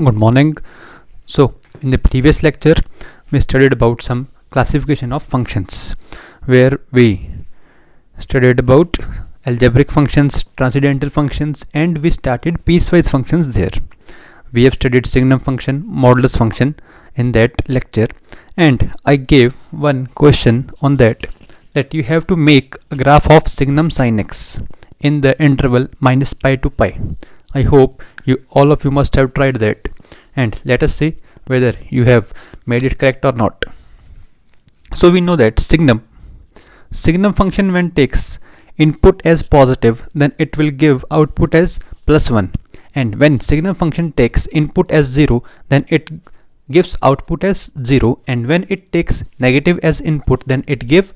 Good morning. So, in the previous lecture, we studied about some classification of functions, where we studied about algebraic functions, transcendental functions, and we started piecewise functions there. We have studied signum function, modulus function in that lecture, and I gave one question on that you have to make a graph of signum sin x in the interval minus pi to pi. I hope all of you must have tried that, and let us see whether you have made it correct or not. So we know that signum function, when takes input as positive, then it will give output as +1, and when signum function takes input as 0, then it gives output as 0, and when it takes negative as input, then it give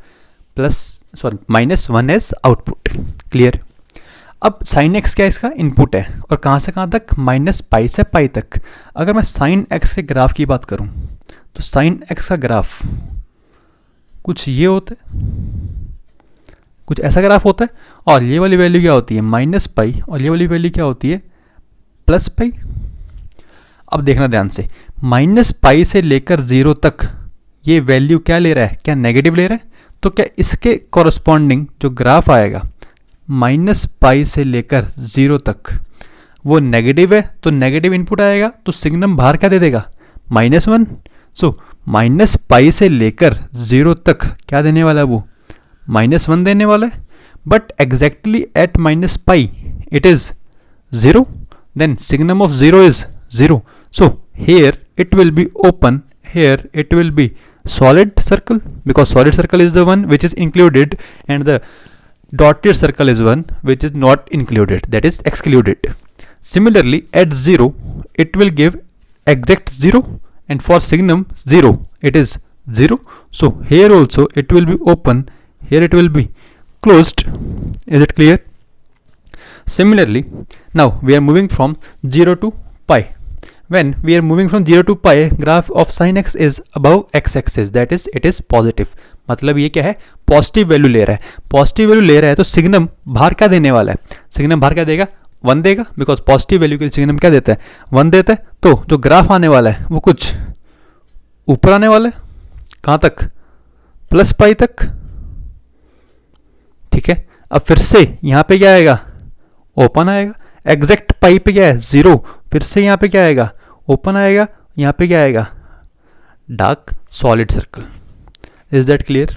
-1 as output. Clear? अब sin x क्या इसका input है, और कहाँ से कहाँ तक, -पाई से पाई तक. अगर मैं sin x के ग्राफ की बात करूँ तो sin x का ग्राफ कुछ ये होता है, कुछ ऐसा ग्राफ होता है, और ये वाली वैल्यू क्या होती है, -पाई, और ये वाली वैल्यू क्या होती है, +पाई. अब देखना ध्यान से, -पाई से लेकर 0 तक ये वैल्यू क्या ले रहा है, क्या नेगेटिव ले रहा है. तो क्या इसके कॉरस्पॉन्डिंग जो ग्राफ आएगा -पाई से लेकर 0 तक वो नेगेटिव है, तो नेगेटिव इनपुट आएगा, तो सिग्नम बाहर क्या दे देगा, -1. सो -पाई से लेकर 0 तक क्या देने वाला है, वो -1 देने वाला है. But exactly at -pi it is 0, then signum of 0 is 0. So here it will be open, here it will be solid circle, because solid circle is the one which is included, and the dotted circle is one which is not included, that is excluded. Similarly at 0 it will give exact 0, and for signum 0 it is 0. So here also it will be open, here it will be closed. Is it clear? Similarly, now we are moving from 0 to pi. When we are moving from 0 to pi, graph of sin x is above x-axis, that is it is positive. मतलब ये क्या है, positive value ले रहा है. Positive value ले रहा है तो सिग्नम बाहर क्या देने वाला है, सिग्नम बाहर क्या देगा, 1 देगा, बिकॉज पॉजिटिव वैल्यू के लिए सिग्नम क्या देता है, 1 देता है. तो जो ग्राफ आने वाला है वो कुछ ऊपर आने वाला है, कहाँ तक, +पाई तक. ठीक है. अब फिर से यहाँ पे क्या आएगा, ओपन आएगा. एग्जैक्ट पाई पे क्या है, 0. फिर से यहाँ पे क्या आएगा, ओपन आएगा. यहाँ पे क्या आएगा, dark solid circle. Is that clear?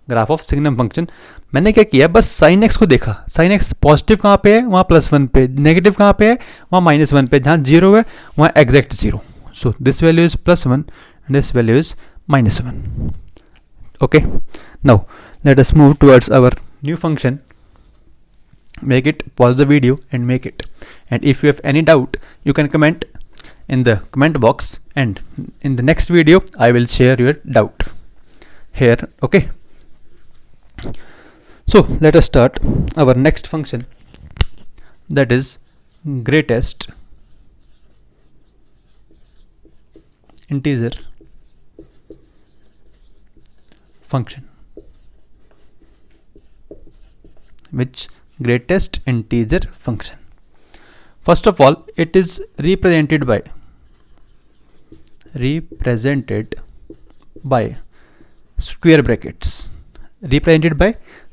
Graph of signum function. मैंने क्या किया, बस साइन एक्स को देखा. साइन एक्स पॉजिटिव कहाँ पे है, वहाँ +1 पे. नेगेटिव कहाँ पे है, वहाँ -1 पे. जहाँ 0 है वहाँ exact 0. So this value is +1 and this value is -1. Okay. Now let us move towards our new function. Make it, pause the video and make it. And if you have any doubt, you can comment in the comment box, and in the next video I will share your doubt here. Okay. So let us start our next function, that is greatest integer function. Which greatest integer function? First of all, it is represented by square brackets. Represented by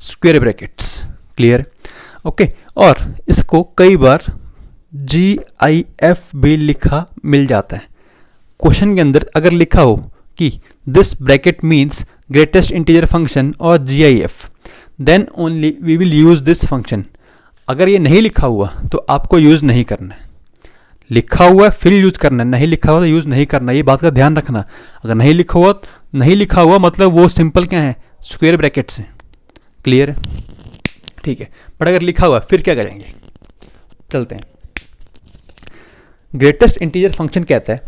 square brackets. Clear? Okay. और इसको कई बार GIF भी लिखा मिल जाता है. Question के अंदर अगर लिखा हो कि this bracket means greatest integer function और GIF, then only we will use this function. अगर ये नहीं लिखा हुआ तो आपको यूज़ नहीं करना है. लिखा हुआ फिर यूज़ करना है, नहीं लिखा हुआ तो यूज़ नहीं करना. ये बात का ध्यान रखना. अगर नहीं लिखा हुआ मतलब वो सिंपल क्या है, स्क्वायर ब्रैकेट्स हैं. क्लियर है? ठीक है. बट अगर लिखा हुआ फिर क्या करेंगे, चलते हैं. ग्रेटेस्ट इंटीजर फंक्शन कहता है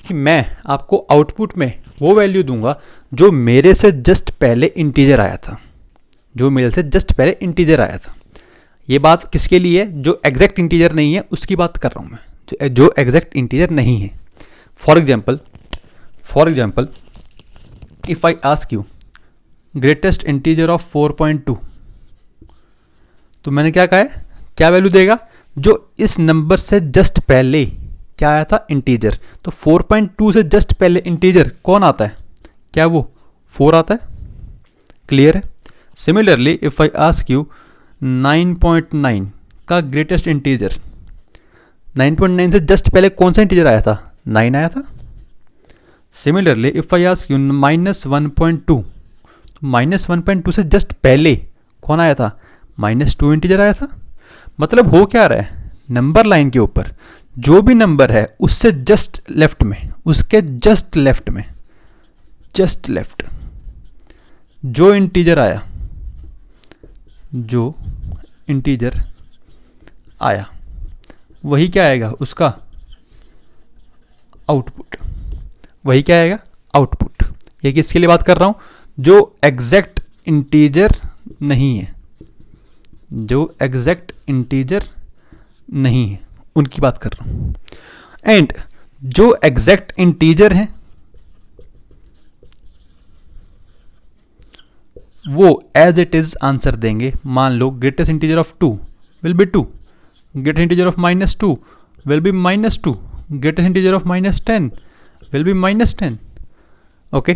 कि मैं आपको आउटपुट में वो वैल्यू दूंगा जो मेरे से जस्ट पहले इंटीजर आया था. ये बात किसके लिए है, जो एग्जैक्ट इंटीजर नहीं है उसकी बात कर रहा हूं मैं, जो एग्जैक्ट इंटीजर नहीं है. For example if I ask you greatest integer of 4.2, तो मैंने क्या कहा है, क्या वैल्यू देगा, जो इस नंबर से जस्ट पहले क्या आया था? इंटीजर। तो 4.2 से जस्ट पहले इंटीजर कौन आता है? क्या वो 4 आता है? क्लियर है? Similarly if I ask you 9.9 का ग्रेटेस्ट इंटीजर, 9.9 से जस्ट पहले कौन सा इंटीजर आया था? 9 आया था। Similarly if I ask you -1.2, -1.2 से जस्ट पहले कौन आया था? -2 इंटीजर आया था। मतलब हो क्या रहा है? नंबर लाइन के ऊपर जो भी नंबर है उससे जस्ट लेफ्ट में, उसके जस्ट लेफ्ट में, जस्ट लेफ्ट जो इंटीजर आया, जो इंटीजर आया वही क्या आएगा? उसका आउटपुट। वही क्या आएगा? आउटपुट। ये किसके लिए बात कर रहा हूं? जो एग्जैक्ट इंटीजर नहीं है, जो एग्जैक्ट इंटीजर नहीं है उनकी बात कर रहा हूं। एंड जो एग्जैक्ट इंटीजर है वो एज इट इज आंसर देंगे। मान लो greatest integer of 2 will be 2, greatest integer of -2 will be -2, greatest integer of -10 will be -10। Okay,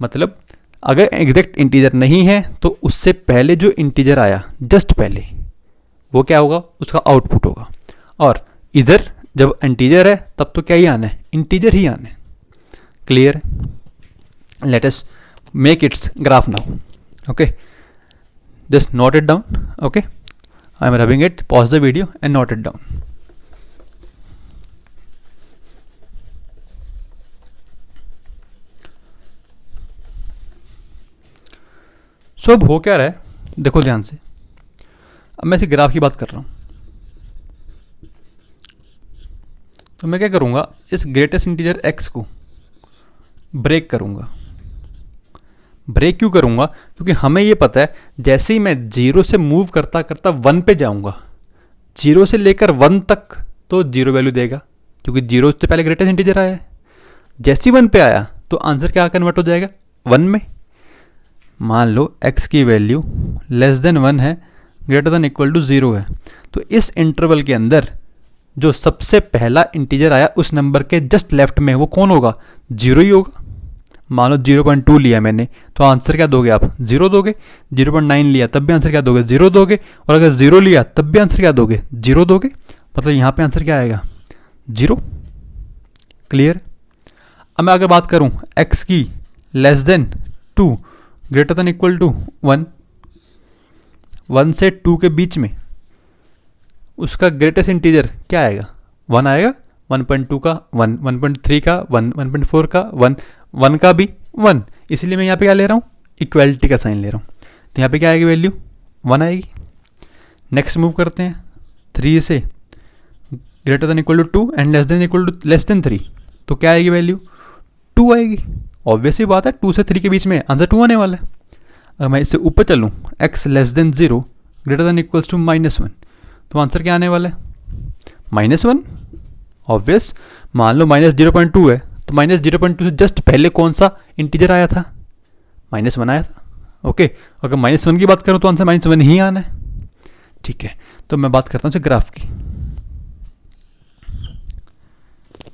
मतलब अगर एग्जैक्ट इंटीजर नहीं है तो उससे पहले जो इंटीजर आया जस्ट पहले वो क्या होगा? उसका आउटपुट होगा। और इधर जब इंटीजर है तब तो क्या ही आना है? इंटीजर ही आना है। Clear? Let us make its graph now. Okay, just note it down. Okay, I am rubbing it, pause the video and note it down. So अब हो क्या रहा है? देखो ध्यान से, अब मैं इस ग्राफ की बात कर रहा हूं। तो मैं क्या करूंगा? इस ग्रेटेस्ट इंटीजर x को ब्रेक करूंगा। ब्रेक क्यों करूंगा? क्योंकि हमें ये पता है जैसे ही मैं 0 से मूव करता करता 1 पे जाऊंगा, 0 से लेकर 1 तक तो 0 वैल्यू देगा, क्योंकि 0 से पहले ग्रेटेस्ट इंटीजर आया है। जैसे ही 1 पे आया तो आंसर क्या कन्वर्ट हो जाएगा? 1 में। मान लो x की वैल्यू <1 है, >= 0 है, तो इस इंटरवल के अंदर जो सबसे पहला इंटीजर आया उस नंबर के जस्ट लेफ्ट में वो कौन होगा? 0 ही होगा। मान लो 0.2 लिया मैंने तो आंसर क्या दोगे आप? 0 दोगे। 0.9 लिया तब भी आंसर क्या दोगे? 0 दोगे। और अगर 0 लिया तब भी आंसर क्या दोगे? 0 दोगे। मतलब यहाँ पे आंसर क्या आएगा? 0। क्लियर? अब मैं अगर बात करूँ x की <2 > 1, 1 से 2 के बीच में उसका ग्रेटेस्ट इंटीजर क्या आएगा? 1 आएगा। 1.2 का 1, 1.3 का 1, 1.4 का 1, 1 का भी 1। इसलिए मैं यहाँ पे क्या ले रहा हूँ? इक्वालिटी का साइन ले रहा हूँ। तो यहाँ पे क्या आएगी वैल्यू? 1 आएगी। नेक्स्ट मूव करते हैं 3 से > 2 एंड <3। तो क्या आएगी वैल्यू? 2 आएगी। ऑब्वियसली बात है 2 से 3 के बीच में आंसर 2 आने वाला है। अगर मैं इससे ऊपर चलूँ x <0 > -1, तो आंसर क्या आने वाला है? -1। ऑब्वियस। मान लो -0.2 है तो -0.2 से जस्ट पहले कौन सा इंटीजर आया था? -1 आया था। ओके, अगर -1 की बात करूँ तो आंसर -1 ही आना है। ठीक है, तो मैं बात करता हूँ ग्राफ की।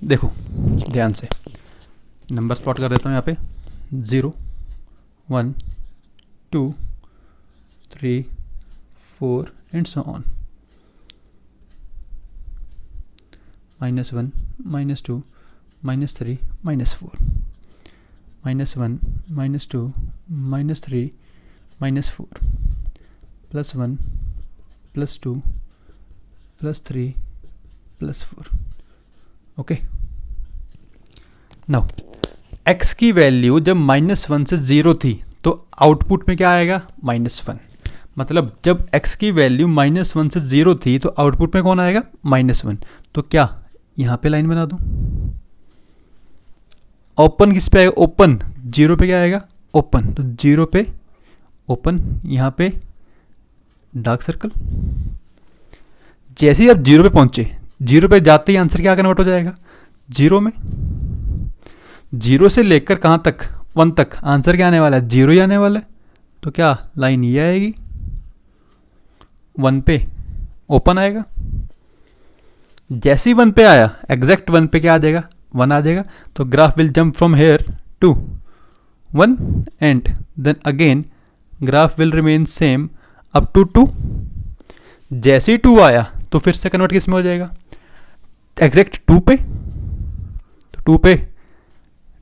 देखो ध्यान से, नंबर प्लॉट कर देता हूँ यहाँ पे 0, 1, 2, 3, 4 and so on. -1, -2, -3, -4, -1, -2, -3, -4, +1, +2, +3, +4। Okay, now x की वैल्यू जब -1 से 0 थी तो आउटपुट में क्या आएगा? -1। मतलब जब x की वैल्यू -1 से 0 थी तो आउटपुट में कौन आएगा? -1। तो क्या यहाँ पे लाइन बना दूँ? ओपन किस पे आएगा? ओपन 0 पे क्या आएगा? ओपन। तो 0 पे ओपन, यहाँ पे डार्क सर्कल। जैसे ही आप 0 पे पहुँचे, 0 पे जाते ही आंसर क्या कन्वर्ट हो जाएगा? 0 में। 0 से लेकर कहाँ तक? 1 तक आंसर क्या आने वाला है? 0 ही आने वाला है। तो क्या लाइन ये आएगी? 1 पे ओपन आएगा। जैसे ही 1 पे आया, एग्जैक्ट 1 पे क्या आ जाएगा, 1 आ जाएगा. तो graph will jump from here to 1 and then again graph will remain same up to 2. जैसे ही 2 आया तो फिर से कन्वर्ट किस में हो जाएगा, एग्जैक्ट 2 पे. तो 2 पे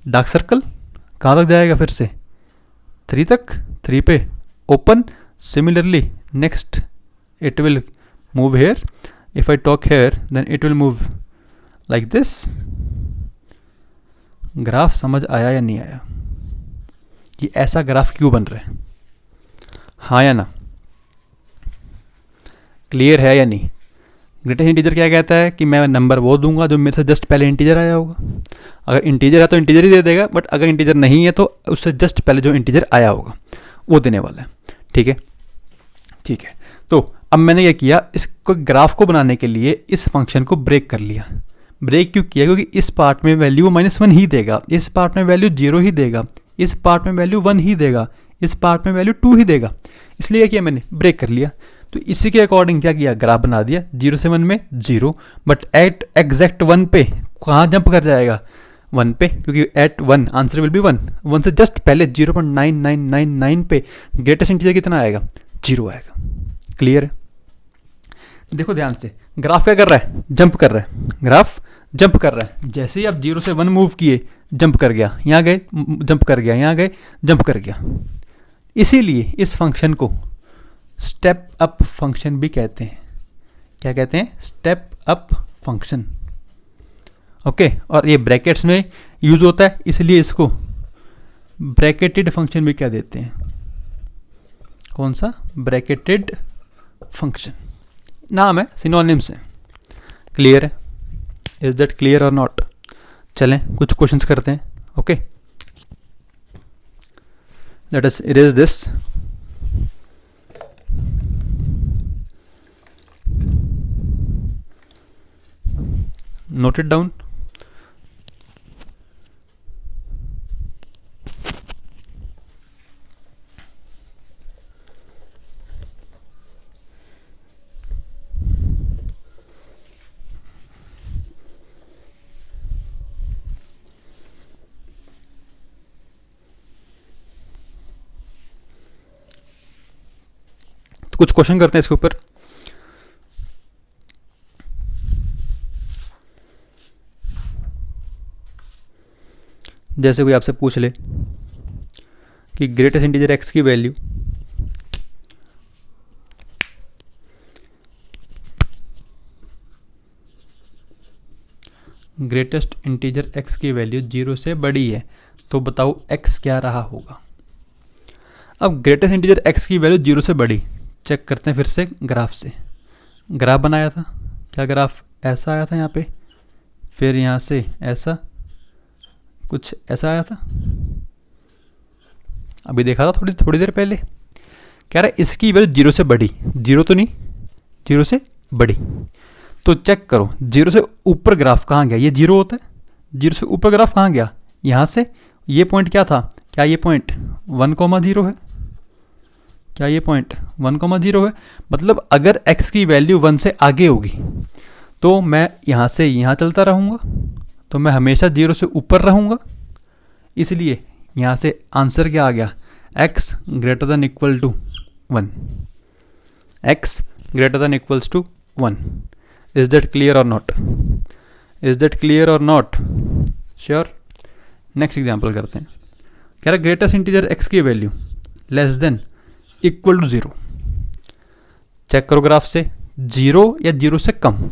डार्क सर्कल कहाँ तक जाएगा, फिर से 3 तक, 3 पे open. Similarly next it will move here. If I talk here then it will move like this. Graph समझ आया या नहीं आया कि ऐसा ग्राफ क्यों बन रहा है, हाँ या ना, क्लियर है या नहीं. ग्रेटेस्ट इंटीजर क्या कहता है कि मैं नंबर वो दूंगा जो मेरे से जस्ट पहले इंटीजर आया होगा. अगर इंटीजर है तो इंटीजर ही दे देगा, बट अगर इंटीजर नहीं है तो उससे जस्ट पहले जो इंटीजर आया होगा वो देने वाला है. ठीक है, ठीक है. तो अब मैंने क्या किया, इसको ग्राफ को बनाने के लिए इस फंक्शन को ब्रेक कर लिया. ब्रेक क्यों किया, क्योंकि इस पार्ट में वैल्यू -1 ही देगा, इस पार्ट में वैल्यू 0 ही देगा, इस पार्ट में वैल्यू 1 ही देगा, इस पार्ट में वैल्यू 2 ही देगा. इसलिए क्या किया मैंने, ब्रेक कर लिया. तो इसी के अकॉर्डिंग क्या किया, ग्राफ बना दिया. 0 से 1 में 0, बट एट एग्जैक्ट 1 पे कहाँ जंप कर जाएगा, 1 पे, क्योंकि एट 1 आंसर विल बी 1. 1 से जस्ट पहले 0.9999 पे ग्रेटेस्ट इंटीजर कितना आएगा, 0 आएगा. क्लियर है. देखो ध्यान से, ग्राफ क्या कर रहा है, जंप कर रहा है. ग्राफ जंप कर रहा है. जैसे ही आप 0 से 1 मूव किए, जंप कर गया, यहाँ गए जंप कर गया, यहाँ गए जंप कर गया. इसीलिए इस फंक्शन को स्टेप अप फंक्शन भी कहते हैं. क्या कहते हैं, स्टेप अप फंक्शन. ओके, और ये ब्रैकेट्स में यूज होता है, इसलिए इसको ब्रैकेटेड फंक्शन भी कह देते हैं. कौन सा, ब्रैकेटेड फंक्शन नाम है, सिनोनिम्स है. क्लियर है, is that clear or not. चलें कुछ क्वेश्चंस करते हैं. Okay, let us erase this. Note it down. कुछ क्वेश्चन करते हैं इसके ऊपर. जैसे कोई आपसे पूछ ले कि ग्रेटेस्ट इंटीजर एक्स की वैल्यू ग्रेटेस्ट इंटीजर एक्स की वैल्यू 0 से बड़ी है, तो बताओ एक्स क्या रहा होगा. अब ग्रेटेस्ट इंटीजर एक्स की वैल्यू 0 से बड़ी, चेक करते हैं फिर से ग्राफ से. ग्राफ बनाया था, क्या ग्राफ ऐसा आया था यहाँ पे, फिर यहाँ से ऐसा कुछ ऐसा आया था, अभी देखा था थोड़ी देर पहले. कह रहा है इसकी वैल्यू 0 से बड़ी, 0 तो नहीं, 0 से बड़ी. तो चेक करो 0 से ऊपर ग्राफ कहाँ गया, ये 0 होता है. 0 से ऊपर ग्राफ कहाँ गया, यहाँ से. ये पॉइंट क्या था, क्या ये पॉइंट 1,0 है, क्या ये पॉइंट 1,0 है. मतलब अगर x की वैल्यू 1 से आगे होगी तो मैं यहाँ से यहाँ चलता रहूँगा, तो मैं हमेशा 0 से ऊपर रहूँगा. इसलिए यहाँ से आंसर क्या आ गया, x greater than equal to 1. x greater than equals to 1. Is that clear or not, is that clear or not. Sure. Next example करते हैं. कह रहा ग्रेटेस्ट इंटीजर x की value less than equal to 0. Check करो graph से, 0 या 0 से कम.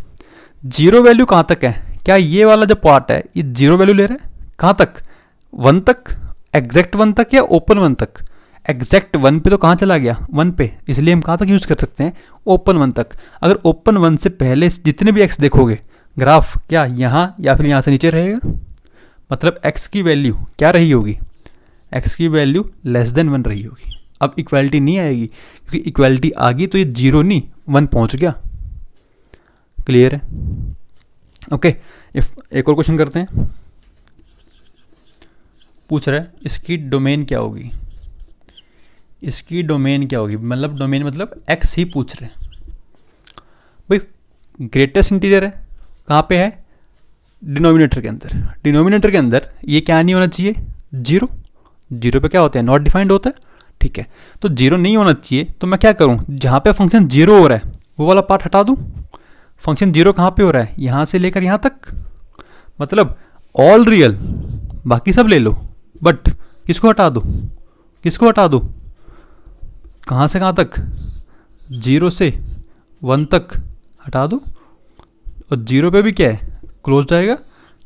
0 value कहाँ तक है, क्या ये वाला जो पार्ट है ये 0 वैल्यू ले रहा है, कहाँ तक, 1 तक, एग्जैक्ट 1 तक या ओपन 1 तक. एग्जैक्ट 1 पे तो कहाँ चला गया, 1 पे, इसलिए हम कहाँ तक यूज़ कर सकते हैं, ओपन 1 तक. अगर ओपन 1 से पहले जितने भी x देखोगे ग्राफ क्या यहाँ या फिर यहाँ से नीचे रहेगा. मतलब x की वैल्यू क्या रही होगी, x की वैल्यू लेस देन 1 रही होगी. अब इक्वालिटी नहीं आएगी, क्योंकि इक्वालिटी आ गई तो ये 0 नहीं 1 पहुंच गया. क्लियर है. ओके, एक और क्वेश्चन करते हैं. पूछ रहा है इसकी डोमेन क्या होगी, इसकी डोमेन क्या होगी. मतलब डोमेन मतलब x ही पूछ रहे हैं भाई. ग्रेटेस्ट इंटीजर है, कहाँ पे है? डिनोमिनेटर के अंदर। डिनोमिनेटर के अंदर ये क्या नहीं होना चाहिए? जीरो। जीरो पे क्या होता है? नॉट डिफाइंड होता है, ठीक है। तो जीरो नहीं होना चाहिए, तो मैं क्या करूँ, जहाँ पे फंक्शन जीरो हो रहा है वो वाला पार्ट हटा दूँ। फंक्शन जीरो कहाँ पे हो रहा है? यहाँ से लेकर यहाँ तक, मतलब ऑल रियल, बाकी सब ले लो, बट किसको हटा दो? किसको हटा दो? कहाँ से कहाँ तक? जीरो से वन तक हटा दो। और जीरो पे भी क्या है? क्लोज्ड आएगा,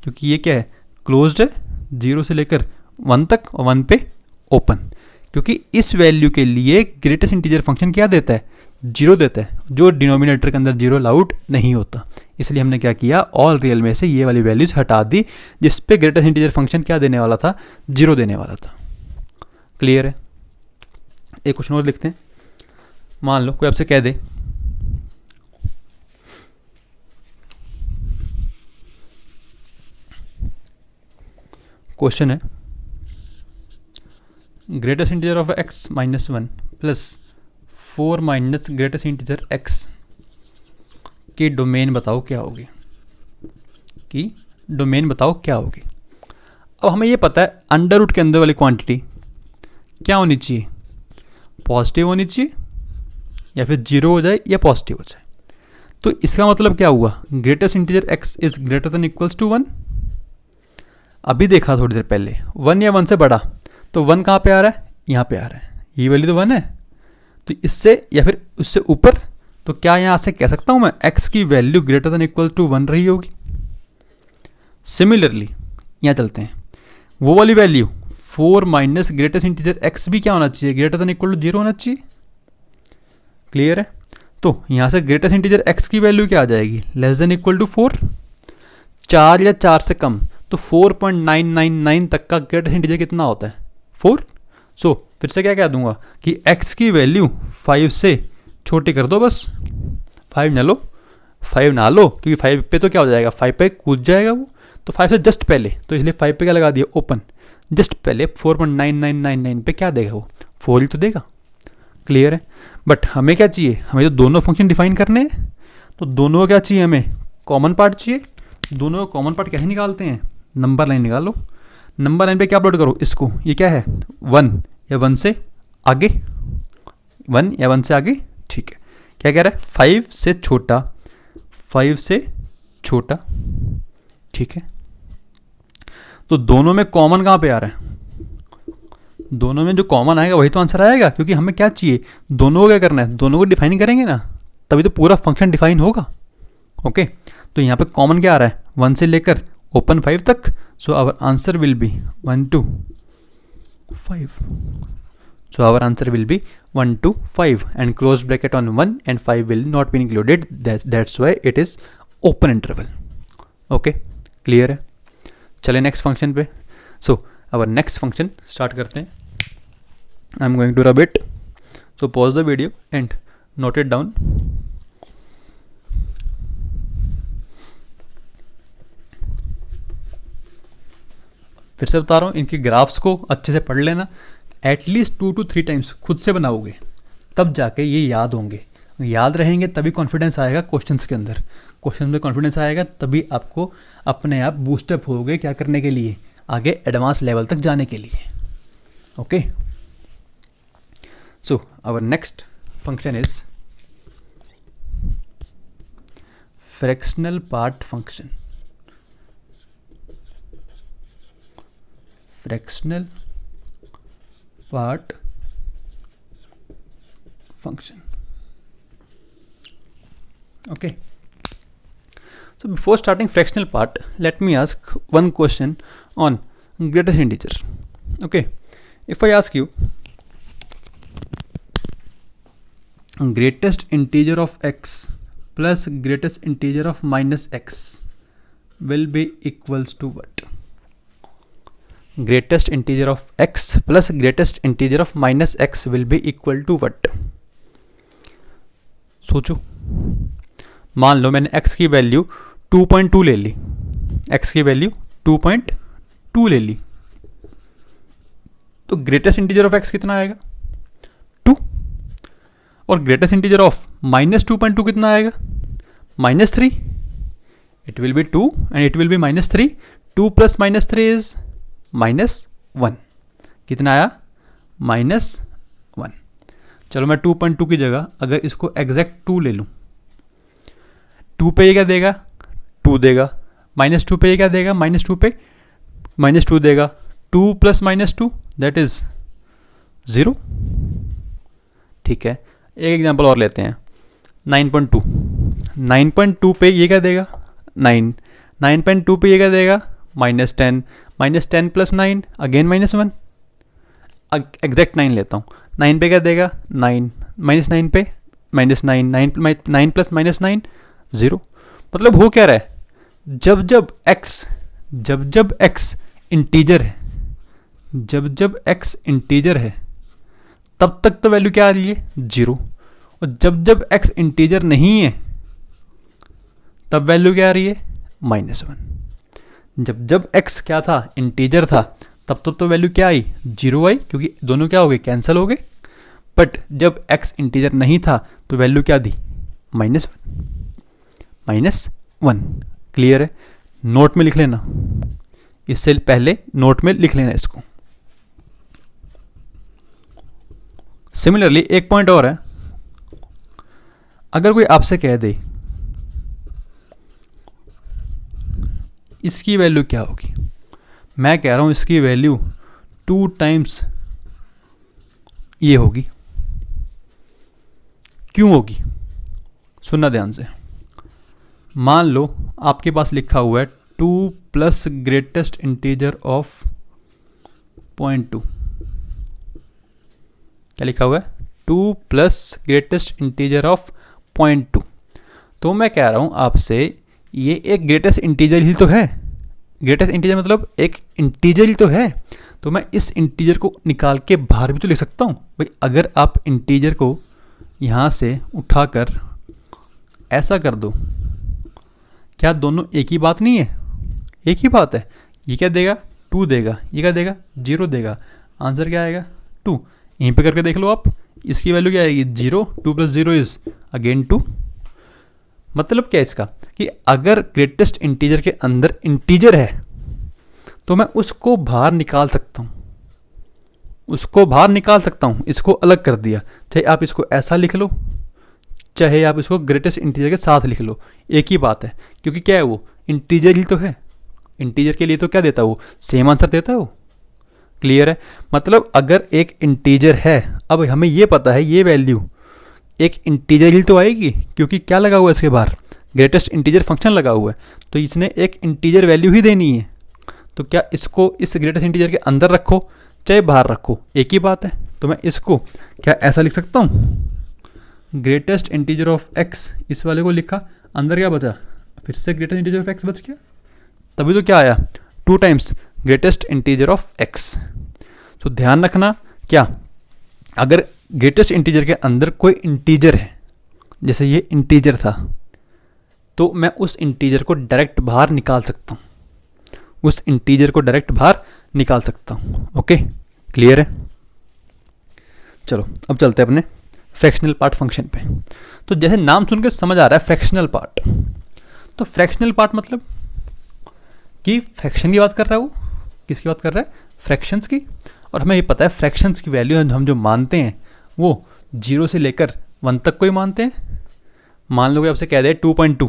क्योंकि ये क्या है? क्लोज्ड है। जीरो से लेकर वन तक, और वन पे ओपन, क्योंकि इस वैल्यू के लिए ग्रेटेस्ट इंटीजर फंक्शन क्या देता है? जीरो देता है, जो डिनोमिनेटर के अंदर जीरो अलाउड नहीं होता। इसलिए हमने क्या किया, ऑल रियल में से ये वाली वैल्यूज हटा दी, जिस पे ग्रेटेस्ट इंटीजर फंक्शन क्या देने वाला था? जीरो देने वाला था। क्लियर है? एक क्वेश्चन और लिखते हैं। मान लो कोई आपसे कह दे क्वेश्चन है greatest integer of x minus one plus 4 minus greatest integer x की डोमेन बताओ क्या होगी, कि डोमेन बताओ क्या होगी। अब हमें ये पता है अंडर रूट के अंदर वाली क्वांटिटी क्या होनी चाहिए? पॉजिटिव होनी चाहिए, या फिर जीरो हो जाए या पॉजिटिव हो जाए। तो इसका मतलब क्या हुआ? Greatest integer x is greater than equals to one. अभी देखा थोड़ी देर पहले, वन या वन से बड़ा, तो वन कहाँ पे आ रहा है? यहाँ पे आ रहा है, ये वैल्यू तो वन है। तो इससे या फिर उससे ऊपर, तो क्या यहाँ से कह सकता हूँ मैं x की value greater than equal to one रही होगी। सिमिलरली यहाँ चलते हैं, वो वाली value 4 minus greatest integer x भी क्या होना चाहिए? Greater than equal to zero होना चाहिए। क्लियर है? तो यहाँ से ग्रेटेस्ट इंटीजर x की वैल्यू क्या आ जाएगी? Less than equal to 4। 4 या 4 से कम, तो 4.999 तक का ग्रेटेस्ट इंटीजर कितना होता है? 4। सो फिर से क्या कह दूंगा कि x की वैल्यू 5 से छोटी कर दो बस। 5 ना लो, 5 ना लो, क्योंकि 5 पे तो क्या हो जाएगा? 5 पे कूद जाएगा वो। तो 5 से जस्ट पहले, तो इसलिए 5 पे क्या लगा दिया? ओपन। जस्ट पहले 4.9999 पे क्या देगा वो? 4 ही तो देगा। क्लियर है? बट हमें क्या चाहिए? हमें तो दोनों फंक्शन डिफाइन करने हैं, तो दोनों का क्या चाहिए? हमें कॉमन पार्ट चाहिए। दोनों का कॉमन पार्ट कैसे निकालते हैं? नंबर लाइन निकालो। नंबर लाइन पे क्या अपलोड करो? इसको, ये क्या है? 1 या 1 से आगे, 1 या 1 से आगे, ठीक है। क्या कह रहा है? 5 से छोटा, 5 से छोटा, ठीक है। तो दोनों में कॉमन कहाँ पे आ रहा है? दोनों में जो कॉमन आएगा वही तो आंसर आएगा, क्योंकि हमें क्या चाहिए? दोनों को क्या करना है? दोनों को डिफाइन करेंगे ना, तभी तो पूरा फंक्शन डिफाइन होगा। ओके, तो यहाँ पे कॉमन क्या आ रहा है? 1 से लेकर ओपन 5 तक। So our answer will be 1 to 5. So our answer will be 1 to 5 and closed bracket on 1 and 5 will not be included. That's why it is open interval. Okay, clear है? चले next function पे। So our next function start करते हैं। I am going to rub it, so pause the video and note it down. फिर से बता रहा हूँ, इनके ग्राफ्स को अच्छे से पढ़ लेना। एटलीस्ट 2 to 3 टाइम्स खुद से बनाओगे, तब जाके ये याद होंगे। याद रहेंगे तभी कॉन्फिडेंस आएगा क्वेश्चंस के अंदर। क्वेश्चन में कॉन्फिडेंस आएगा तभी आपको अपने आप बूस्टअप होगे क्या करने के लिए? आगे एडवांस लेवल तक जाने के लिए। Okay, so our next function is fractional part function. Fractional part function. Okay, so before starting fractional part, let me ask one question on greatest integer. Okay, if I ask you greatest integer of x plus greatest integer of minus x will be equals to what? Greatest integer of x plus greatest integer of minus x will be equal to what? सोचो। मान लो मैंने x की value 2.2 ले ली, x की value 2.2 ले ली, तो greatest integer of x कितना आएगा? 2। और ग्रेटेस्ट इंटीजर ऑफ माइनस 2.2 कितना आएगा? -3। It will be 2 and it will be -3. 2 + -3 is -1. कितना आया? -1. चलो मैं 2.2 की जगह अगर इसको एग्जैक्ट 2 ले लूँ, 2 पे ये क्या देगा? 2 देगा. -2 पे ये क्या देगा? -2 पे -2 देगा. 2 + -2 दैट इज 0. ठीक है, एक एग्जांपल और लेते हैं. 9.2. 9.2 पे ये क्या देगा? 9. 9.2 पे ये क्या देगा? -10. -10 + 9 अगेन -1. एग्जैक्ट 9 लेता हूँ. 9 पे क्या देगा? 9. -9 पे -9. 9 + -9 0. मतलब हो क्या रहा है? जब जब x इंटीजर है, जब x इंटीजर है तब तक तो वैल्यू क्या आ रही है? 0. और जब x इंटीजर नहीं है तब वैल्यू क्या आ रही है? -1. जब x क्या था? इंटीजर था. तब तो वैल्यू क्या आई? 0 आई, क्योंकि दोनों क्या हो गए? कैंसिल हो गए. बट जब x इंटीजर नहीं था तो वैल्यू क्या दी? -1. -1. क्लियर है? नोट में लिख लेना, इससे पहले नोट में लिख लेना इसको. सिमिलरली एक पॉइंट और है. अगर कोई आपसे कह दे इसकी वैल्यू क्या होगी, मैं कह रहा हूं इसकी वैल्यू 2 टाइम्स ये होगी. क्यों होगी? सुनना ध्यान से. मान लो आपके पास लिखा हुआ है 2 + ग्रेटेस्ट इंटीजर ऑफ 0.2. क्या लिखा हुआ है? 2 + ग्रेटेस्ट इंटीजर ऑफ 0.2. तो मैं कह रहा हूं आपसे ये एक ग्रेटेस्ट इंटीजर ही तो है. ग्रेटेस्ट इंटीजर मतलब एक इंटीजर ही तो है. तो मैं इस इंटीजर को निकाल के बाहर भी तो लिख सकता हूँ. भाई अगर आप इंटीजर को यहाँ से उठाकर ऐसा कर दो, क्या दोनों एक ही बात नहीं है? एक ही बात है. ये क्या देगा? 2 देगा. ये क्या देगा? 0 देगा. आंसर क्या आएगा? 2. यहीं पे करके देख लो आप. इसकी वैल्यू क्या आएगी? 0. 2 + 0 इज अगेन 2. मतलब क्या इसका? कि अगर ग्रेटेस्ट इंटीजर के अंदर इंटीजर है तो मैं उसको बाहर निकाल सकता हूँ. उसको बाहर निकाल सकता हूँ. इसको अलग कर दिया. चाहे आप इसको ऐसा लिख लो, चाहे आप इसको ग्रेटेस्ट इंटीजर के साथ लिख लो, एक ही बात है. क्योंकि क्या है? वो इंटीजर ही तो है. इंटीजर के लिए तो क्या देता है? वो सेम आंसर देता है वो. क्लियर है? मतलब अगर एक इंटीजर है, अब हमें ये पता है ये वैल्यू एक इंटीजर ही तो आएगी, क्योंकि क्या लगा हुआ है इसके बाहर? ग्रेटेस्ट इंटीजर फंक्शन लगा हुआ है. तो इसने एक इंटीजर वैल्यू ही देनी है. तो क्या इसको इस ग्रेटेस्ट इंटीजर के अंदर रखो चाहे बाहर रखो, एक ही बात है. तो मैं इसको क्या ऐसा लिख सकता हूँ? ग्रेटेस्ट इंटीजर ऑफ x, इस वाले को लिखा, अंदर क्या बचा? फिर से ग्रेटेस्ट इंटीजर ऑफ x बच गया. तभी तो क्या आया? 2 times greatest integer of x. तो ध्यान रखना, क्या अगर ग्रेटेस्ट इंटीजर के अंदर कोई इंटीजर है, जैसे ये इंटीजर था, तो मैं उस इंटीजर को डायरेक्ट बाहर निकाल सकता हूँ. उस इंटीजर को डायरेक्ट बाहर निकाल सकता हूँ. ओके, क्लियर है? चलो अब चलते हैं अपने फ्रैक्शनल पार्ट फंक्शन पे. तो जैसे नाम सुन के समझ आ रहा है फ्रैक्शनल पार्ट. तो फ्रैक्शनल पार्ट मतलब कि फ्रैक्शन की बात कर रहा है. वो किसकी बात कर रहा है? फ्रैक्शंस की. और हमें ये पता है फ्रैक्शंस की वैल्यू हम जो मानते हैं वो 0 से लेकर 1 तक को ही मानते हैं. मान लो कि आपसे कह दे 2.2,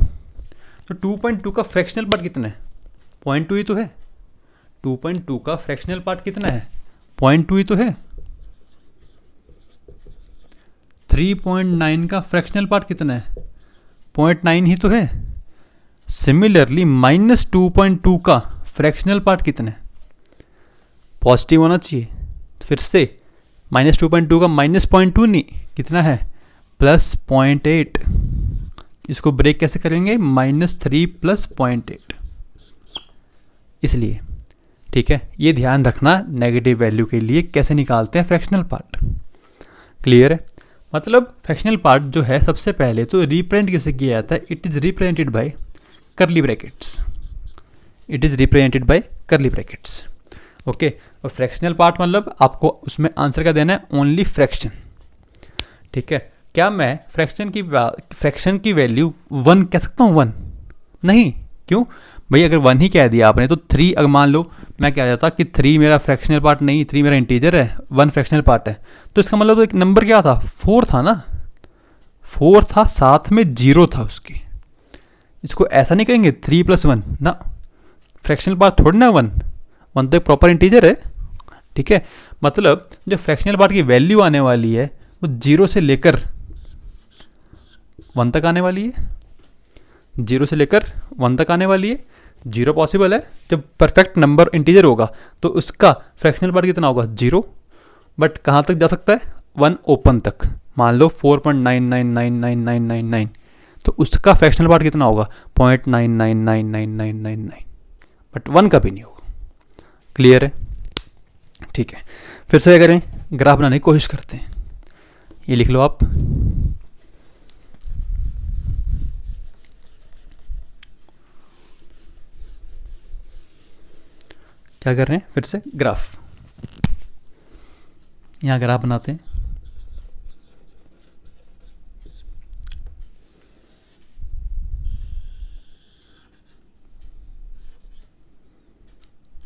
तो 2.2 का फ्रैक्शनल पार्ट कितना है? 0.2 ही तो है. 2.2 का फ्रैक्शनल पार्ट कितना है? 0.2 ही तो है. 3.9 का फ्रैक्शनल पार्ट कितना है? 0.9 ही तो है. सिमिलरली -2.2 का फ्रैक्शनल पार्ट कितना है? पॉजिटिव होना चाहिए. फिर से -2.2 का -0.2 नहीं, कितना है? +0.8. इसको ब्रेक कैसे करेंगे? -3 + 0.8. इसलिए ठीक है, ये ध्यान रखना नेगेटिव वैल्यू के लिए कैसे निकालते हैं फ्रैक्शनल पार्ट. क्लियर है? मतलब फ्रैक्शनल पार्ट जो है सबसे पहले तो रिप्रेजेंट कैसे किया जाता है? इट इज़ रिप्रेजेंटेड बाय करली brackets. It is represented by करली ब्रैकेट्स. ओके, और फ्रैक्शनल पार्ट मतलब आपको उसमें आंसर क्या देना है? Only fraction. ठीक है. क्या मैं फ्रैक्शन की वैल्यू 1 कह सकता हूँ? 1 नहीं, क्यों भाई, अगर 1 ही कह दिया आपने तो 3, अगर मान लो मैं कह जाता कि 3 मेरा फ्रैक्शनल पार्ट नहीं, 3 मेरा इंटीजर है, 1 फ्रैक्शनल पार्ट है, तो इसका मतलब तो एक नंबर क्या था, 4 था ना, 4 था, साथ में 0 था उसके। इसको ऐसा नहीं कहेंगे 3 + 1 ना, फ्रैक्शनल पार्ट थोड़ी ना 1 तो एक प्रॉपर इंटीजर है, ठीक है। मतलब जो फ्रैक्शनल पार्ट की वैल्यू आने वाली है वो 0 से लेकर 1 तक आने वाली है, 0 से लेकर 1 तक आने वाली है। 0 पॉसिबल है, जब परफेक्ट नंबर इंटीजर होगा तो उसका फ्रैक्शनल पार्ट कितना होगा, 0, बट कहाँ तक जा सकता है, 1 ओपन तक। मान लो 4.999999, तो उसका फ्रैक्शनल पार्ट कितना होगा, 0.999999, बट 1 का भी नहीं होगा। क्लियर है, ठीक है। फिर से करें, ग्राफ बनाने की कोशिश करते हैं। ये लिख लो आप, क्या कर रहे हैं, फिर से ग्राफ, यहाँ ग्राफ बनाते हैं।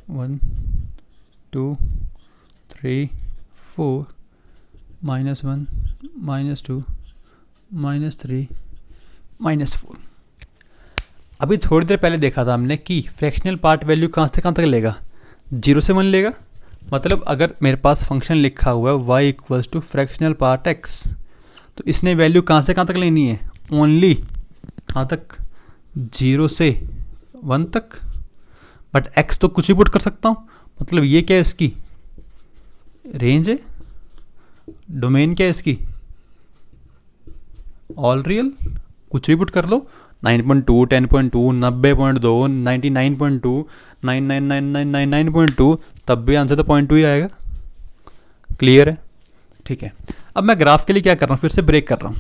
वन, 2, 3, 4, -1, -2, -3, -4। अभी थोड़ी देर पहले देखा था हमने कि फ्रैक्शनल पार्ट वैल्यू कहाँ से कहाँ तक लेगा, 0 से 1 लेगा। मतलब अगर मेरे पास फंक्शन लिखा हुआ है y = फ्रैक्शनल पार्ट x, तो इसने वैल्यू कहाँ से कहाँ तक लेनी है, ओनली कहाँ तक, 0 से 1 तक। बट x तो कुछ भी पुट कर सकता हूँ, मतलब ये क्या है, इसकी रेंज है, डोमेन क्या है इसकी, ऑल रियल, कुछ भी पुट कर लो, 9.2, 10.2, 90.2, 99.2, 99999.2, तब भी आंसर तो 0.2 ही आएगा। क्लियर है, ठीक है। अब मैं ग्राफ के लिए क्या कर रहा हूँ, फिर से ब्रेक कर रहा हूँ।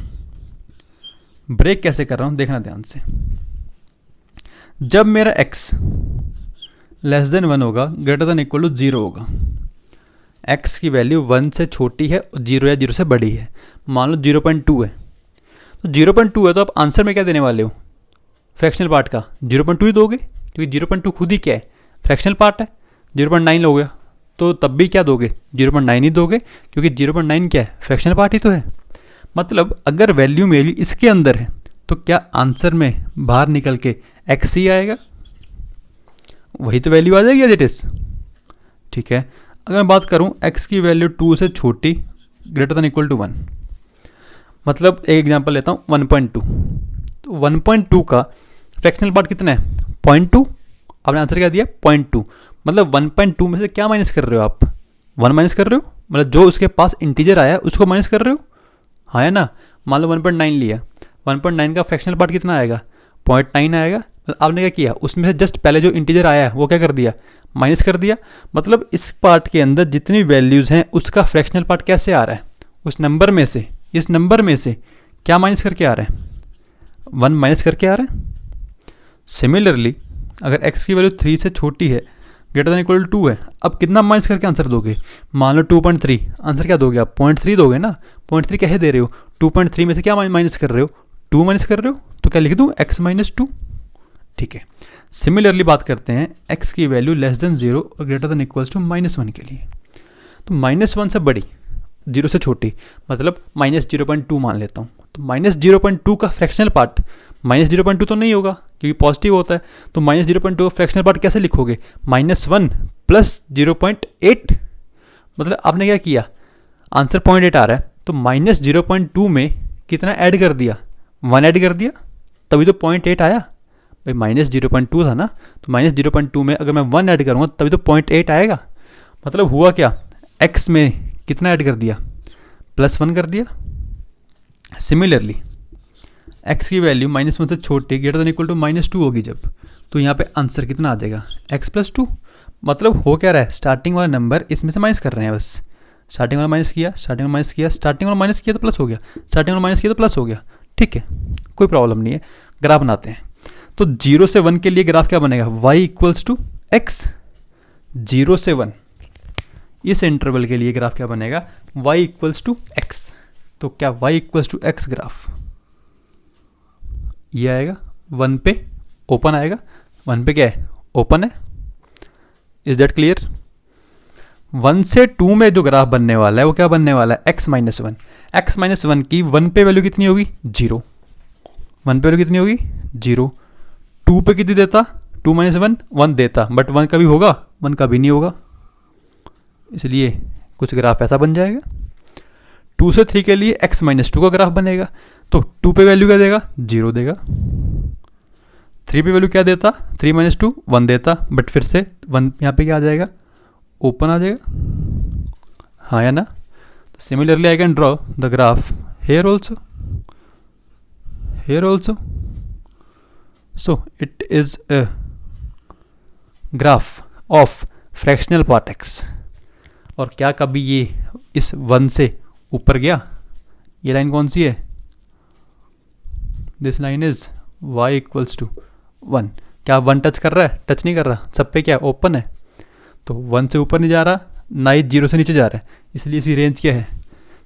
ब्रेक कैसे कर रहा हूँ देखना ध्यान से। जब मेरा x <1 होगा, > 0 होगा, x की वैल्यू 1 से छोटी है, 0 या 0 से बड़ी है, मान लो 0.2 है, तो 0.2 है तो आप आंसर में क्या देने वाले हो, फ्रैक्शनल पार्ट का 0.2 ही दोगे, क्योंकि 0.2 खुद ही क्या है, फ्रैक्शनल पार्ट है। 0.9 लोगे तो तब भी क्या दोगे, 0.9 ही दोगे, क्योंकि 0.9 क्या है, फ्रैक्शनल पार्ट ही तो है। मतलब अगर वैल्यू मेरी इसके अंदर है तो क्या आंसर में बाहर निकल के x ही आएगा, वही तो वैल्यू आ जाएगी एज इट इज, ठीक है। अगर मैं बात करूं x की वैल्यू 2 से छोटी, > 1, मतलब एक एग्जांपल लेता हूं 1.2, तो 1.2 का फ्रैक्शनल पार्ट कितना है, 0.2। आपने आंसर क्या दिया, 0.2, मतलब 1.2 में से क्या माइनस कर रहे हो आप, 1 माइनस कर रहे हो, मतलब जो उसके पास इंटीजर आया उसको माइनस कर रहे हो, हाँ है ना। मान लो 1.9 लिया, 1.9 का फ्रैक्शनल पार्ट कितना आएगा, 0.9 आएगा। मतलब आपने क्या किया, उसमें से जस्ट पहले जो इंटीजर आया है वो क्या कर दिया, माइनस कर दिया। मतलब इस पार्ट के अंदर जितनी वैल्यूज़ हैं उसका फ्रैक्शनल पार्ट कैसे आ रहा है, उस नंबर में से, इस नंबर में से क्या माइनस करके आ रहा है, 1 माइनस करके आ रहा है। सिमिलरली अगर x की वैल्यू 3 से छोटी है, > 2 है, अब कितना माइनस करके आंसर दोगे, मान लो 2.3, आंसर क्या दोगे आप, 0.3 दोगे ना। 0.3 कैसे दे रहे हो, 2.3 में से क्या माइनस कर रहे हो, 2 माइनस कर रहे हो, तो क्या लिख दूँ, x - 2, ठीक है। सिमिलरली बात करते हैं x की वैल्यू <0 और > -1 के लिए, तो -1 से बड़ी, 0 से छोटी, मतलब -0.2 मान लेता हूँ। तो -0.2 का फ्रैक्शनल पार्ट, -0.2 तो नहीं होगा क्योंकि पॉजिटिव होता है, तो -0.2 का फ्रैक्शनल पार्ट कैसे लिखोगे, -1 + 0.8, मतलब आपने क्या किया, आंसर 0.8 आ रहा है, तो -0.2 में कितना ऐड कर दिया, 1 ऐड कर दिया, तभी तो 0.8 आया। भाई -0.2 था ना, तो -0.2 में अगर मैं 1 ऐड करूँगा तभी तो 0.8 आएगा। मतलब हुआ क्या, x में कितना ऐड कर दिया, +1 कर दिया। सिमिलरली x की वैल्यू -1 से छोटी, > -2 होगी जब, तो यहाँ पे आंसर कितना आ जाएगा, x + 2। मतलब हो क्या रहा है, स्टार्टिंग वाला नंबर इसमें से माइनस कर रहे हैं, बस स्टार्टिंग वाला माइनस किया, स्टार्टिंग वाला माइनस किया, स्टार्टिंग वाला माइनस किया तो प्लस हो गया, स्टार्टिंग वाला माइनस किया तो प्लस हो गया, ठीक है, कोई प्रॉब्लम नहीं है। ग्राफ बनाते हैं, तो 0 से 1 के लिए ग्राफ क्या बनेगा, y = x। 0 से 1 इस इंटरवल के लिए ग्राफ क्या बनेगा, y = x। तो क्या y = x ग्राफ ये आएगा, 1 पे ओपन आएगा, 1 पे क्या है, ओपन है। Is that clear? 1 से 2 में जो ग्राफ बनने वाला है वो क्या बनने वाला है, x माइनस 1। एक्स माइनस 1 की 1 पे वैल्यू कितनी होगी, 0। 1 पे वैल्यू कितनी होगी, 0। 2 पे कितनी देता, 2 माइनस 1 1 देता, बट 1 कभी होगा, 1 कभी नहीं होगा, इसलिए कुछ ग्राफ ऐसा बन जाएगा। 2 से 3 के लिए x माइनस 2 का ग्राफ बनेगा, तो 2 पे वैल्यू क्या देगा, 0 देगा। 3 पे वैल्यू क्या देता, 3 माइनस 2 1 देता, बट फिर से 1 यहाँ पे क्या आ जाएगा, ओपन आ जाएगा, हाँ या ना। Similarly I can draw the graph here also, here also. So it is a graph of fractional part x। और क्या कभी ये इस 1 से ऊपर गया, ये लाइन कौन सी है, this line is y equals to 1। क्या 1 टच कर रहा है, टच नहीं कर रहा, सब पे क्या ओपन है, तो 1 से ऊपर नहीं जा रहा, ना ही 0 से नीचे जा रहा है, इसलिए इसकी रेंज क्या है,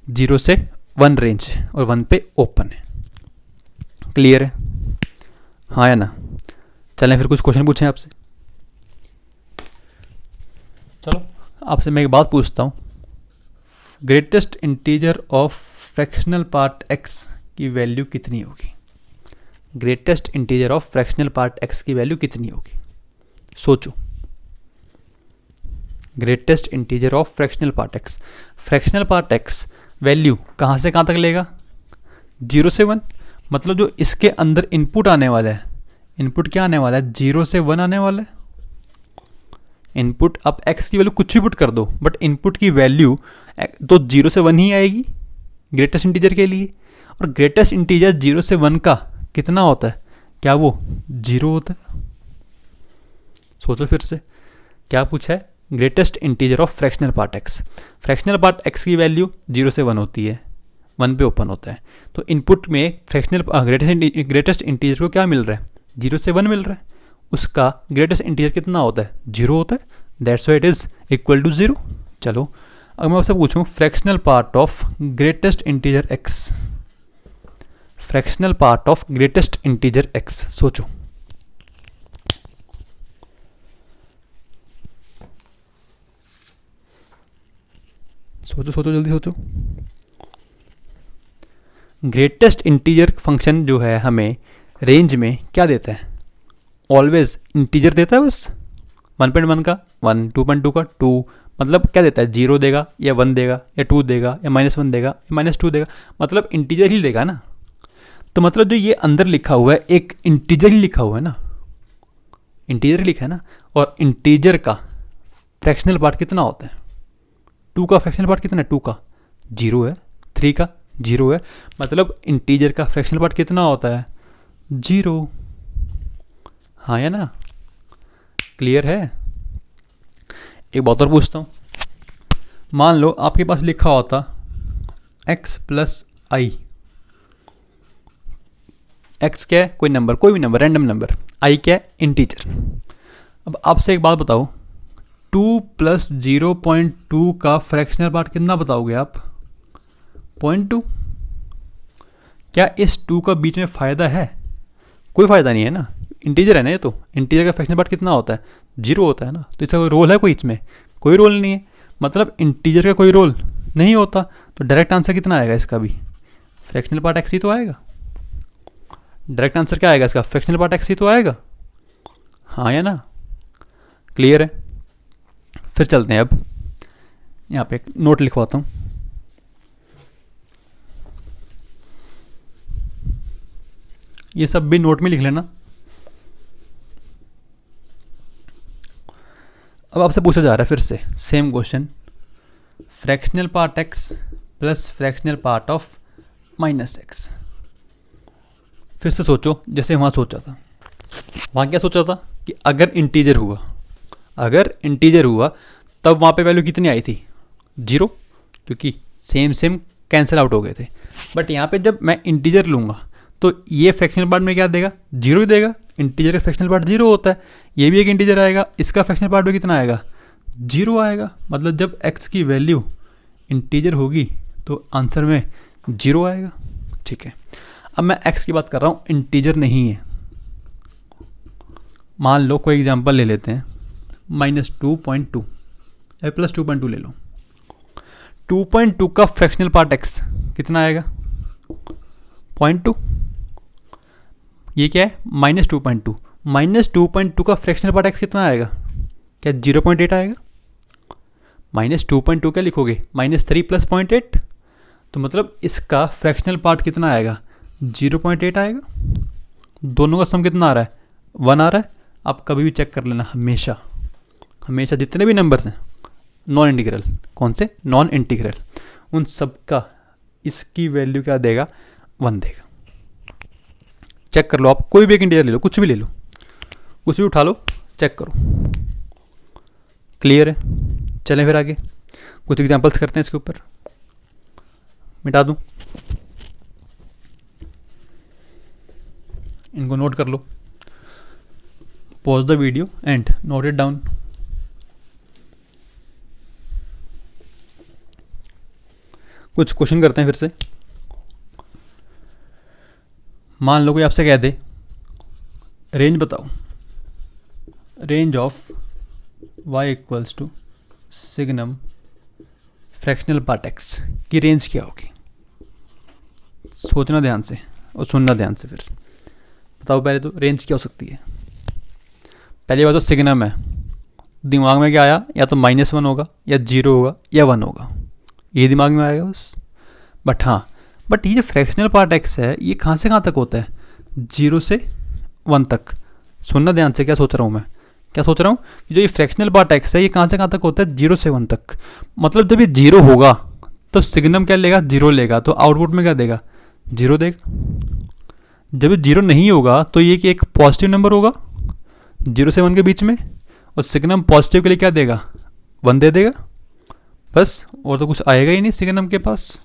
0 से 1 रेंज, और 1 पे ओपन है। क्लियर है, हाँ या ना। चलें फिर कुछ क्वेश्चन पूछें आपसे। चलो आपसे मैं एक बात पूछता हूँ, greatest integer of fractional part x की वैल्यू कितनी होगी। Greatest integer of fractional part x की वैल्यू कितनी होगी, सोचो। Greatest integer of fractional part x, fractional part x value कहाँ से कहाँ तक लेगा, 0 से 1। मतलब जो इसके अंदर इनपुट आने वाला है, इनपुट क्या आने वाला है, 0 से 1 आने वाला है। इनपुट आप x की वैल्यू कुछ भी पुट कर दो, बट इनपुट की वैल्यू तो 0 से 1 ही आएगी ग्रेटेस्ट इंटीजर के लिए। और ग्रेटेस्ट इंटीजर 0 से 1 का कितना होता है, क्या वो 0 होता है। सोचो फिर से, क्या पूछा है, greatest integer of fractional part x। Fractional part x की वैल्यू 0 से 1 होती है, 1 पे ओपन होता है। तो इनपुट में फ्रैक्शनल ग्रेटेस्ट इंटीजर को क्या मिल रहा है, 0 से 1 मिल रहा है। उसका ग्रेटेस्ट इंटीजर कितना होता है, 0 होता है, that's why it is equal to 0। चलो अब मैं आपसे पूछूं, fractional part of greatest integer x, fractional part of greatest integer x, सोचो। सोचो सोचो जल्दी सोचो। ग्रेटेस्ट इंटीजर फंक्शन जो है हमें रेंज में क्या देता है, ऑलवेज इंटीजर देता है बस। 1.1 का 1, 2.2 का 2, मतलब क्या देता है, 0 देगा या 1 देगा या 2 देगा या -1 देगा या -2 देगा, मतलब इंटीजर ही देगा ना। तो मतलब जो ये अंदर लिखा हुआ है एक इंटीजर ही लिखा हुआ है ना, इंटीजर ही लिखा है ना। और इंटीजर का फ्रैक्शनल पार्ट कितना होता है, 2 का फ्रैक्शनल पार्ट कितना है, 2 का 0 है, 3 का 0 है, मतलब इंटीजर का फ्रैक्शनल पार्ट कितना होता है, 0, हाँ या ना। क्लियर है। एक बात और पूछता हूँ, मान लो आपके पास लिखा होता x प्लस आई। x क्या है, कोई नंबर, कोई भी नंबर, रैंडम नंबर। i क्या है, इंटीजर। अब आपसे एक बात बताओ, 2 प्लस 0.2 का फ्रैक्शनल पार्ट कितना बताओगे आप, 0.2। क्या इस 2 का बीच में फ़ायदा है, कोई फ़ायदा नहीं है ना, इंटीजर है ना ये। तो इंटीजर का फ्रैक्शनल पार्ट कितना होता है, 0 होता है ना। तो इसका कोई रोल है कोई, इसमें कोई रोल नहीं है, मतलब इंटीजर का कोई रोल नहीं होता। तो डायरेक्ट आंसर कितना आएगा इसका भी, फ्रैक्शनल पार्ट x ही तो आएगा। डायरेक्ट आंसर क्या आएगा इसका, फ्रैक्शनल पार्ट x ही तो आएगा, हाँ या ना। क्लियर है। फिर चलते हैं, अब यहाँ पे एक नोट लिखवाता हूँ। ये सब भी नोट में लिख लेना। अब आपसे पूछा जा रहा है फिर से same question, fractional part x plus fractional part of -x। फिर से सोचो जैसे वहाँ सोचा था। वहाँ क्या सोचा था कि अगर इंटीजर हुआ, अगर इंटीजर हुआ तब वहाँ पे वैल्यू कितनी आई थी, 0, क्योंकि सेम कैंसिल आउट हो गए थे। बट यहाँ पे जब मैं इंटीजर लूँगा तो ये फ्रैक्शनल पार्ट में क्या देगा, 0 ही देगा। इंटीजर का फ्रैक्शनल पार्ट 0 होता है, ये भी एक इंटीजर आएगा, इसका फ्रैक्शनल पार्ट में कितना आएगा, 0 आएगा। मतलब जब x की वैल्यू इंटीजर होगी तो आंसर में 0 आएगा। ठीक है, अब मैं x की बात कर रहा हूँ, इंटीजर नहीं है। मान लो कोई एग्जांपल ले लेते हैं, -2.2 या +2.2 ले लो। 2.2 का फ्रैक्शनल पार्ट x कितना आएगा? 0.2। ये क्या है? -2.2। -2.2 का फ्रैक्शनल पार्ट x कितना आएगा? क्या 0.8 आएगा? -2.2 क्या लिखोगे? -3 + 0.8, तो मतलब इसका फ्रैक्शनल पार्ट कितना आएगा? 0.8 आएगा। दोनों का सम कितना आ रहा है? 1 आ रहा है। आप कभी भी चेक कर लेना, हमेशा हमेशा जितने भी नंबर्स हैं नॉन इंटीग्रल, कौन से? नॉन इंटीग्रल, उन सब का इसकी वैल्यू क्या देगा? 1 देगा। चेक कर लो, आप कोई भी एक इंटीजर ले लो, कुछ भी ले लो, कुछ भी उठा लो, चेक करो। क्लियर है? चलें फिर आगे कुछ एग्जांपल्स करते हैं इसके ऊपर। मिटा दूं, इनको नोट कर लो, pause the video and note it down. कुछ क्वेश्चन करते हैं फिर से। मान लो कोई आपसे कह दे रेंज बताओ, range of y = signum fractional part x की रेंज क्या होगी? सोचना ध्यान से और सुनना ध्यान से। फिर बताओ पहले तो रेंज क्या हो सकती है। पहली बात तो सिग्नम है, दिमाग में क्या आया? या तो -1 होगा, या 0 होगा, या 1 होगा, ये दिमाग में आएगा बस। बट ये जो फ्रैक्शनल पार्ट x है, ये कहाँ से कहाँ तक होता है? 0 से 1 तक। सुनना ध्यान से, क्या सोच रहा हूँ मैं? क्या सोच रहा हूँ कि जो ये फ्रैक्शनल पार्ट x है, ये कहाँ से कहाँ तक होता है? 0 से 1 तक। मतलब जब ये 0 होगा तो सिग्नम क्या लेगा? 0 लेगा, तो आउटपुट में क्या देगा? 0 देगा। जब ये 0 नहीं होगा तो ये कि एक पॉजिटिव नंबर होगा 0 से 1 के बीच में, और सिग्नम पॉजिटिव के लिए क्या देगा? 1 दे देगा बस, और तो कुछ आएगा ही नहीं सिग्नम के पास।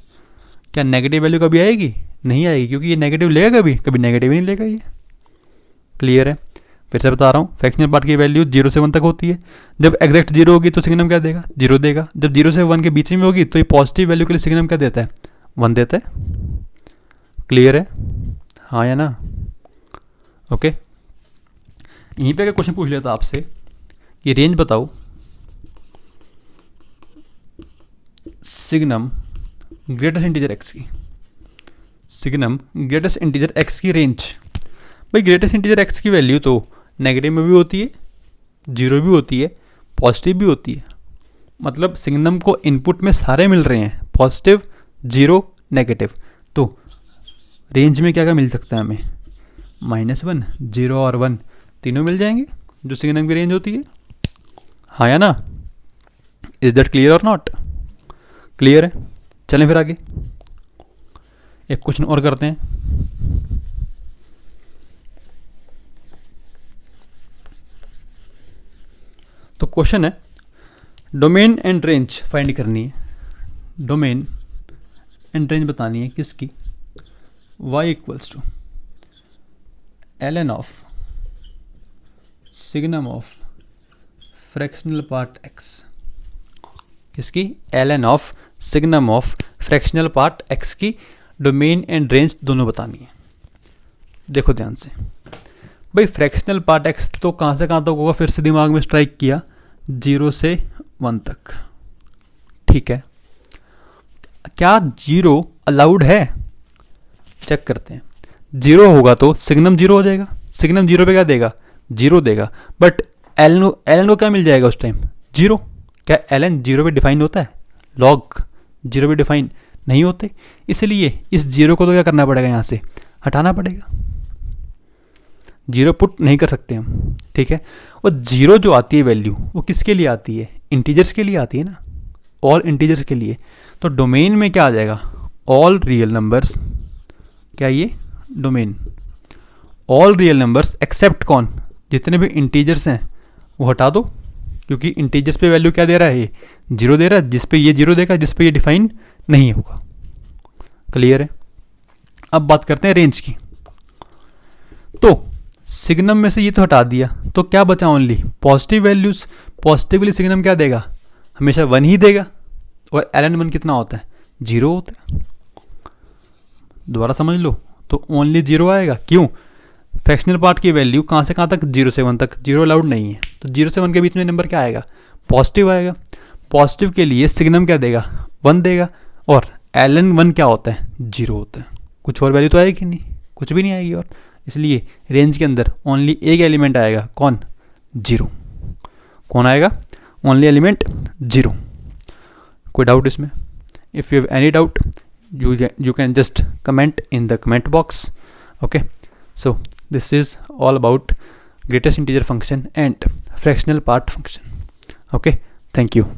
क्या नेगेटिव वैल्यू कभी आएगी? नहीं आएगी, क्योंकि ये नेगेटिव लेगा कभी नेगेटिव ही नहीं लेगा ये। क्लियर है? फिर से बता रहा हूँ, फ्रैक्शनल पार्ट की वैल्यू 0 से 1 तक होती है। जब एग्जैक्ट 0 होगी तो सिग्नम क्या देगा? 0 देगा। जब 0 से 1 के बीच में होगी तो ये पॉजिटिव वैल्यू के लिए सिग्नम क्या देता है? 1 देता है। क्लियर है? हाँ या ना? ओके। यहीं पे अगर क्वेश्चन पूछ लिया था आपसे कि रेंज बताओ सिग्नम ग्रेटेस्ट इंटीजर x की, सिग्नम ग्रेटेस्ट इंटीजर x की रेंज। भाई ग्रेटेस्ट इंटीजर x की वैल्यू तो नेगेटिव में भी होती है, 0 भी होती है, पॉजिटिव भी होती है। मतलब सिग्नम को इनपुट में सारे मिल रहे हैं, पॉजिटिव, 0, नेगेटिव। तो रेंज में क्या क्या मिल सकता है हमें? -1, 0 और 1 तीनों मिल जाएंगे, जो सिग्नम की रेंज होती है। हाँ या ना? Is that clear or not? Clear है? चलें फिर आगे एक क्वेश्चन और करते हैं। तो क्वेश्चन है, डोमेन एंड रेंज फाइंड करनी है। डोमेन एंड रेंज बतानी है किसकी? y = ln of signum of fractional part x। किसकी? ln of signum of fractional part x की डोमेन एंड रेंज दोनों बतानी है। देखो ध्यान से भाई, फ्रैक्शनल पार्ट x तो कहाँ से कहाँ तक होगा? फिर से दिमाग में स्ट्राइक किया, 0 से 1 तक। ठीक है, क्या 0 अलाउड है? चेक करते हैं। 0 होगा तो सिग्नम 0 हो जाएगा। सिग्नम 0 पे क्या देगा? 0 देगा। बट एलन को क्या मिल जाएगा उस टाइम? 0। क्या एलन 0 पे डिफाइन होता है? लॉग 0 पे डिफाइन नहीं होते, इसलिए इस 0 को तो क्या करना पड़ेगा? यहाँ से हटाना पड़ेगा। 0 पुट नहीं कर सकते हम। ठीक है, और 0 जो आती है वैल्यू, वो किसके लिए आती है? इंटीजर्स के लिए आती है ना, ऑल इंटीजर्स के लिए। तो डोमेन में क्या आ जाएगा? All real numbers. क्या ये domain? All real numbers accept कौन? जितने भी इंटीजर्स हैं वो हटा दो, क्योंकि इंटीजर्स पे वैल्यू क्या दे रहा है? ये 0 दे रहा है, जिस पे ये 0 देगा, जिस पे ये डिफाइन नहीं होगा। क्लियर है? अब बात करते हैं रेंज की। तो सिग्नम में से ये तो हटा दिया, तो क्या बचा? Only positive values. पॉजिटिव के लिए सिग्नम क्या देगा? हमेशा 1 ही देगा। और ln1 कितना होता है? 0 होता है। दोबारा समझ लो, तो ओनली 0 आएगा। क्यों? फ्रैक्शनल पार्ट की वैल्यू कहाँ से कहाँ तक, 0 से 1 तक, 0 अलाउड नहीं है, तो 0 से 1 के बीच में नंबर क्या आएगा, पॉजिटिव आएगा। पॉजिटिव के लिए सिग्नम क्या देगा, 1 देगा, और ln 1 क्या होता है, 0 होता है। कुछ और वैल्यू तो आएगी नहीं, कुछ भी नहीं आएगी, और इसलिए रेंज के अंदर ओनली एक एलिमेंट आएगा, कौन, 0। कौन आएगा, ओनली एलिमेंट 0। कोई डाउट इसमें? If you have any doubt you can just comment in the comment box. Okay, so this is all about greatest integer function and fractional part function. Okay, thank you.